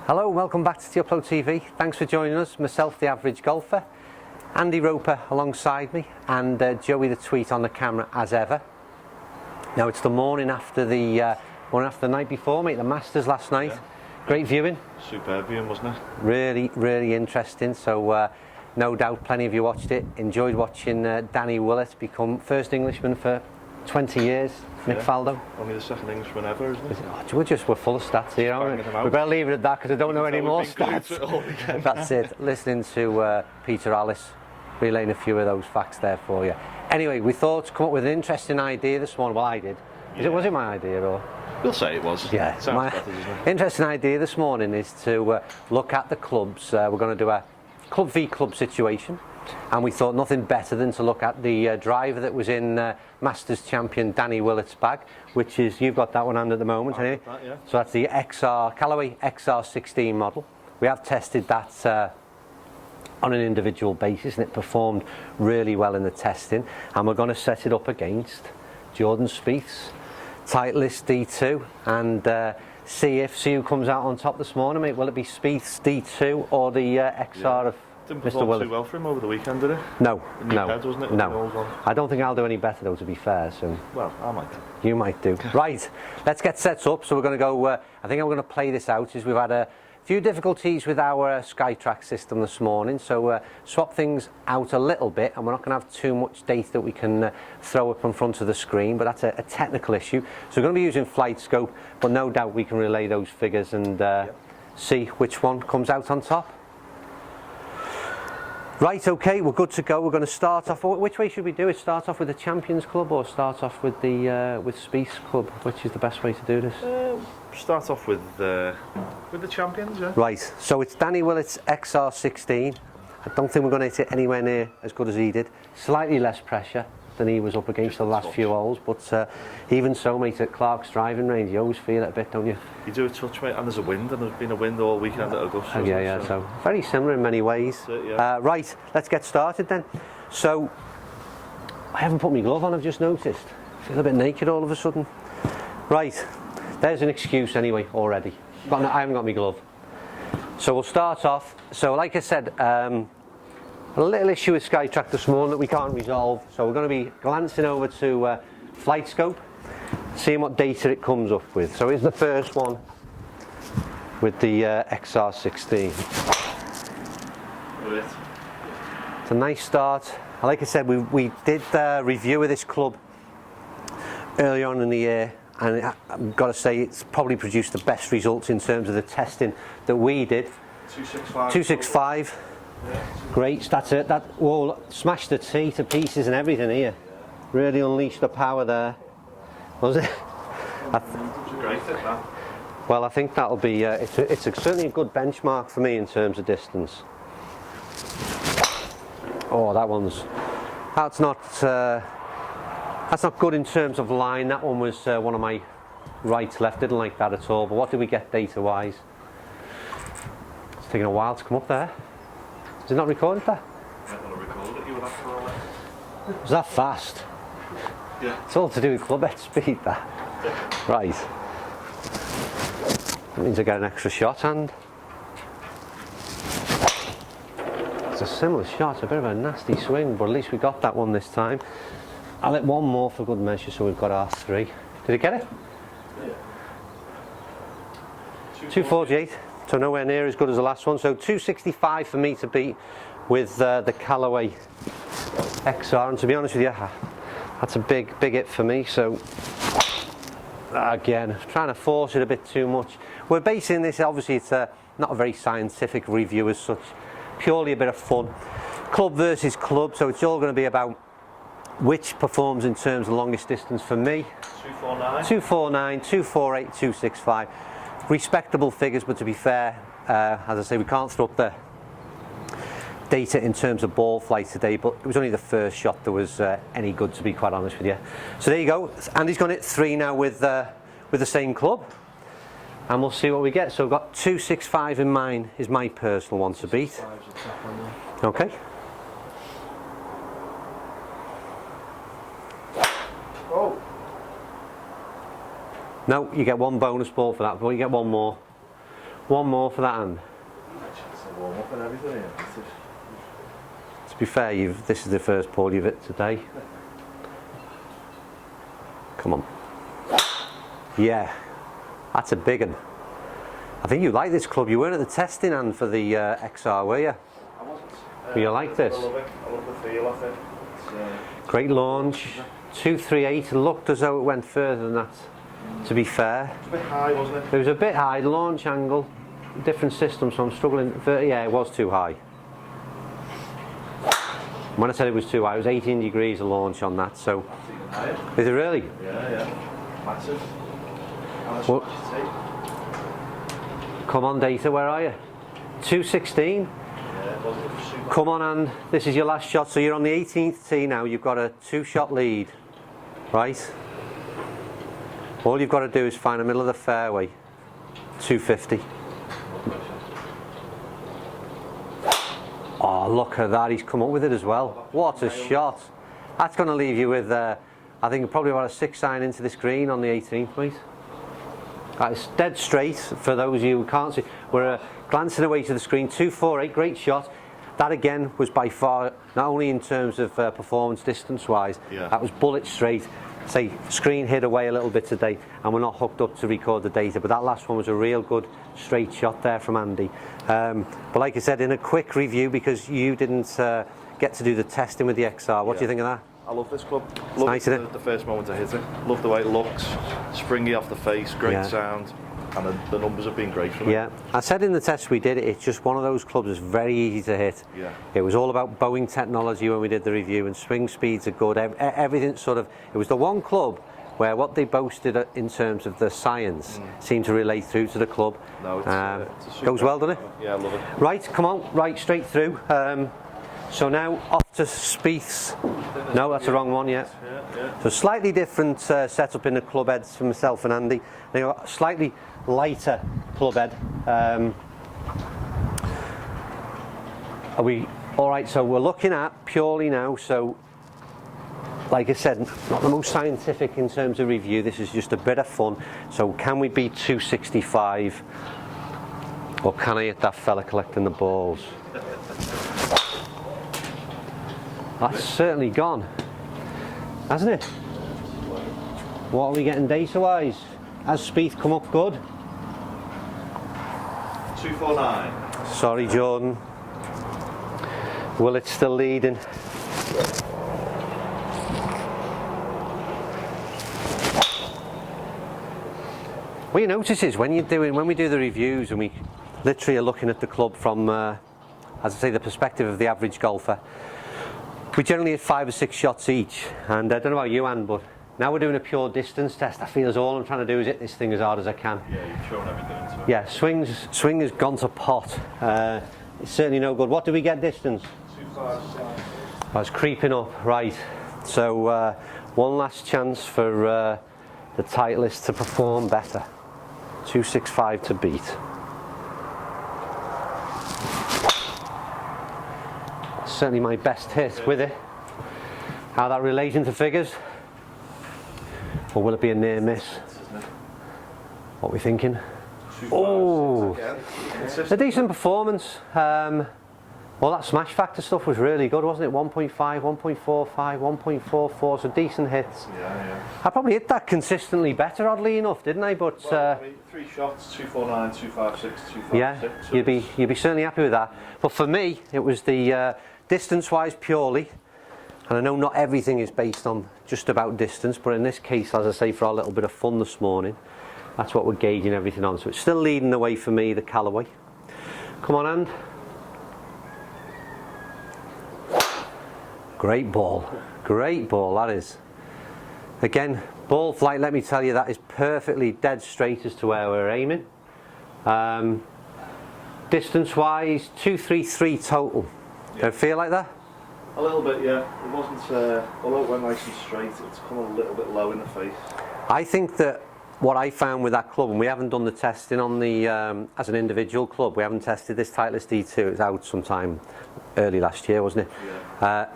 Hello, welcome back to Upload TV. Thanks for joining us. Myself, the average golfer, Andy Roper alongside me, and Joey the Tweet on the camera as ever. Now it's the morning after the night before, mate. The Masters last night. Yeah. Great viewing. Superb viewing, wasn't it? Really interesting. So no doubt plenty of you watched it. Enjoyed watching Danny Willett become first Englishman for 20 years. Nick Faldo. Only the second Englishman ever, isn't it? We're full of stats here, aren't we? We better leave it at that because I don't know any more stats. That's it. Listening to Peter Alice relaying a few of those facts there for you. Anyway, we thought to come up with an interesting idea this morning. Well, I did. Was it my idea or? We'll say it was. Yeah. My interesting idea this morning is to look at the clubs. We're going to do a club v club situation. And we thought nothing better than to look at the driver that was in Masters champion Danny Willett's bag, which is, you've got that one on at the moment, anyway. That, yeah. So that's the Callaway XR 16 model. We have tested that on an individual basis, and it performed really well in the testing. And we're going to set it up against Jordan Spieth's Titleist D2 and see who comes out on top this morning, mate. Will it be Speith's D2 or the XR of Didn't perform too well for him over the weekend, did it? No, Head, wasn't it? No. I don't think I'll do any better though, to be fair. So. Well, I might. You might do. Right, let's get set up. So we're going to go. I think I'm going to play this out. We've had a few difficulties with our SkyTrack system this morning, so swap things out a little bit, and we're not going to have too much data that we can throw up in front of the screen. But that's a technical issue. So we're going to be using Flight Scope, but no doubt we can relay those figures and see which one comes out on top. Right, okay, we're good to go. We're going to start off. Which way should we do it? Start off with the Champions Club or start off with the with Speith's Club? Which is the best way to do this? Start off with the Champions, yeah. Right, so it's Danny Willett's XR 16. I don't think we're going to hit it anywhere near as good as he did. Slightly less pressure than he was up against the last few holes, but even so, mate, at Clark's driving range, you always feel it a bit, don't you? You do a touch, mate, and there's a wind, and there's been a wind all weekend at Augusta. Yeah, so very similar in many ways. That's it, yeah. Right, let's get started then. So, I haven't put my glove on, I've just noticed. I feel a bit naked all of a sudden. Right, there's an excuse anyway already. I haven't got my glove. So we'll start off. So like I said, a little issue with SkyTrack this morning that we can't resolve, so we're going to be glancing over to Flight Scope, seeing what data it comes up with. So here's the first one with the XR16. It's a nice start. Like I said, we did a review of this club early on in the year, and I've got to say it's probably produced the best results in terms of the testing that we did. 265. Yeah. Great, that's it. That wall smashed the tee to pieces and everything here. Really unleashed the power there. Was it? Great at that. Well, I think that'll be. It's certainly a good benchmark for me in terms of distance. Oh, that's not good in terms of line. That one was one of my right left. Didn't like that at all. But what did we get data wise? It's taking a while to come up there. Is it not recorded that? I don't want to record it. You would have to roll it. Was that fast? Yeah. It's all to do with club head speed, that. Yeah. Right. That means I get an extra shot, and it's a similar shot. It's a bit of a nasty swing, but at least we got that one this time. I'll hit one more for good measure, so we've got our 3. Did it get it? Yeah. 248. So nowhere near as good as the last one. So 265 for me to beat with the Callaway XR. And to be honest with you, that's a big hit for me. So again, trying to force it a bit too much. We're basing this, obviously it's not a very scientific review as such. Purely a bit of fun. Club versus club. So it's all going to be about which performs in terms of longest distance for me. 249. 249, 248, 265. Respectable figures, but to be fair, as I say, we can't throw up the data in terms of ball flight today, but it was only the first shot that was any good, to be quite honest with you. So there you go. Andy's going to hit 3 now with the same club, and we'll see what we get. So I've got 265 in mine, is my personal one to beat. Okay. Oh. No, you get one bonus ball for that, but you get one more. One more for that hand. It's a warm up and everything here. To be fair, this is the first pull you've hit today. Come on. Yeah, that's a big one. I think you like this club. You weren't at the testing hand for the XR, were you? I wasn't. But you like this? I love it. I love the feel of it. Great launch. 238. Looked as though it went further than that. To be fair, It's a bit high, wasn't it? it was a bit high. Launch angle, different system. So I'm struggling. Yeah, it was too high. When I said it was too high, it was 18 degrees of launch on that. So, That's even higher. is it really? Yeah. Massive. How much Well- did you take? Come on, Data. Where are you? 216. Yeah, it wasn't super. Come on, and this is your last shot. So you're on the 18th tee now. You've got a 2-shot lead, right? All you've got to do is find the middle of the fairway. 250. Oh, look at that. He's come up with it as well. What a shot. That's going to leave you with, I think, probably about a 6 iron into this green on the 18th, mate. It's dead straight for those of you who can't see. We're glancing away to the screen. 248, great shot. That again was by far, not only in terms of performance distance wise, that was bullet straight. Say, screen hid away a little bit today, and we're not hooked up to record the data, but that last one was a real good straight shot there from Andy. But like I said, in a quick review, because you didn't get to do the testing with the XR, what do you think of that? I love this club. Love nice, isn't it? The first moment I hit it. Love the way it looks. Springy off the face, great sound. And the numbers have been great for me. Yeah, I said in the test we did, it's just one of those clubs that's very easy to hit. Yeah. It was all about bowing technology when we did the review, and swing speeds are good. Everything sort of, it was the one club where what they boasted in terms of the science seemed to relate through to the club. No, it's a super goes well, doesn't it? Yeah, I love it. Right, come on, right, straight through. So now off to Speith's. No, that's the wrong one, yeah. So slightly different setup in the club heads for myself and Andy. They got a slightly lighter club head. Are we all right? So we're looking at purely now. So, like I said, not the most scientific in terms of review. This is just a bit of fun. So can we beat 265, or can I hit that fella collecting the balls? That's certainly gone, hasn't it? What are we getting data-wise? Has Speith come up good? 249. Sorry, Jordan. Willett's still leading. What you notice is when we do the reviews and we literally are looking at the club from, as I say, the perspective of the average golfer, we generally hit 5 or 6 shots each. And I don't know about you, Anne, but now we're doing a pure distance test. I feel as all I'm trying to do is hit this thing as hard as I can. Yeah, you've shown everything into it. Yeah, swing has gone to pot. It's certainly no good. What do we get distance? 256. I was creeping up, right. So one last chance for the Titleist to perform better. 265 to beat. That's certainly my best hit with it. How that relates into figures? Or will it be a near miss? What are we thinking? 256 Oh, again. a decent performance. Well, that smash factor stuff was really good, wasn't it? 1.5, 1.45, 1.44, so decent hits. Yeah. I probably hit that consistently better, oddly enough, didn't I? But Well, I mean, 3 shots, 249, 256, 256. yeah, you'd be certainly happy with that. But for me, it was the distance-wise purely. And I know not everything is based on just about distance, but in this case, as I say, for our little bit of fun this morning, that's what we're gauging everything on. So it's still leading the way for me, the Callaway. Come on, and great ball, that is. Again, ball flight, let me tell you, that is perfectly dead straight as to where we're aiming. Distance-wise, 233 total. Yeah. Don't it feel like that? A little bit, yeah. It wasn't, although it went nice and straight, it's come a little bit low in the face. I think that what I found with that club, and we haven't done the testing on the, as an individual club, we haven't tested this Titleist D2, it was out sometime early last year, wasn't it? Yeah.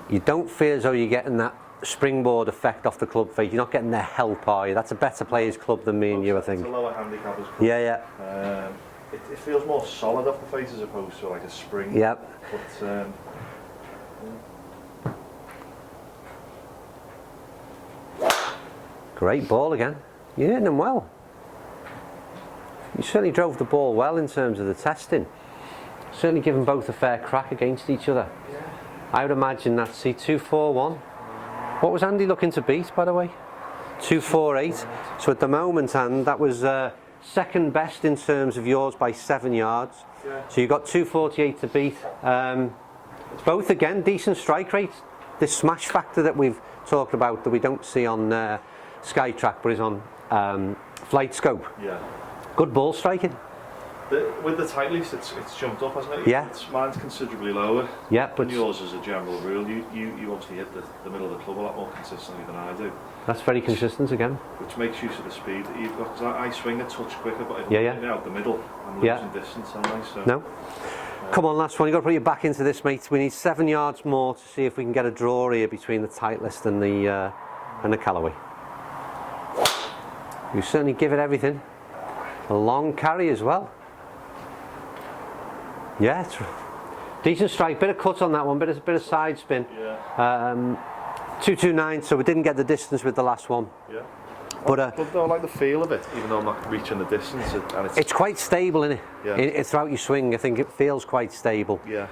You don't feel as though you're getting that springboard effect off the club face. You're not getting their help, are you? That's a better players club than me and you, I think. It's a lower handicap as club. Yeah. it feels more solid off the face as opposed to like a spring. Yep. But Great ball again. You're hitting them well. You certainly drove the ball well in terms of the testing. Certainly given both a fair crack against each other. yeah. I would imagine that's 241. What was Andy looking to beat, by the way? 248. So at the moment, and that was second best in terms of yours by 7 yards. Yeah. So you've got 248 to beat. Both again decent strike rates. This smash factor that we've talked about that we don't see on Skytrack, but is on Flight Scope. Yeah. Good ball striking. With the Titleist, it's jumped up, hasn't it? Yeah. Mine's considerably lower. Yeah, but And yours as a general rule, you obviously hit the middle of the club a lot more consistently than I do. that's very consistent again. Which makes use of the speed that you've got. Because I swing a touch quicker, but if I'm Yeah. hitting out the middle, I'm Yeah. losing distance, aren't I? So, No? Come on, last one. You've got to put your back into this, mate. We need 7 yards more to see if we can get a draw here between the Titleist and the Callaway. You certainly give it everything. A long carry as well. Yeah, it's decent strike. Bit of cut on that one. Bit of side spin. Yeah. 229. So we didn't get the distance with the last one. Yeah. But I like the feel of it, even though I'm not reaching the distance. And it's quite stable, isn't it? Yeah. Throughout your swing, I think it feels quite stable. Yeah.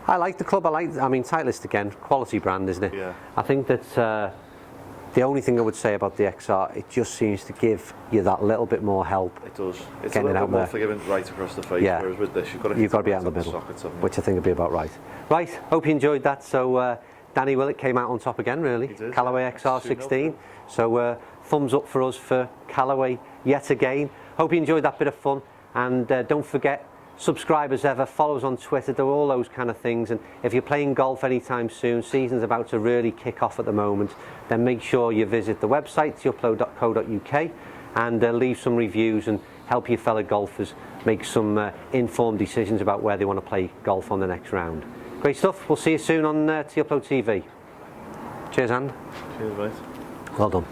I like the club. I mean, Titleist again, quality brand, isn't it? Yeah. I think that the only thing I would say about the XR, it just seems to give you that little bit more help. It does. It's Getting a it little out bit more there. forgiving right across the face, Yeah. whereas with this, you've got to be out in the middle, sockets, haven't you? which I think would be about right. Right, hope you enjoyed that. So Danny Willett came out on top again, really. He did, Callaway yeah. XR 16. So thumbs up for us for Callaway yet again. Hope you enjoyed that bit of fun. And don't forget, subscribe as ever, follow us on Twitter, do all those kind of things. And if you're playing golf anytime soon, season's about to really kick off at the moment, then make sure you visit the website, tuplo.co.uk, and leave some reviews and help your fellow golfers make some informed decisions about where they want to play golf on the next round. Great stuff. We'll see you soon on Tuplo TV. Cheers, Anne. Cheers, mate. Well done.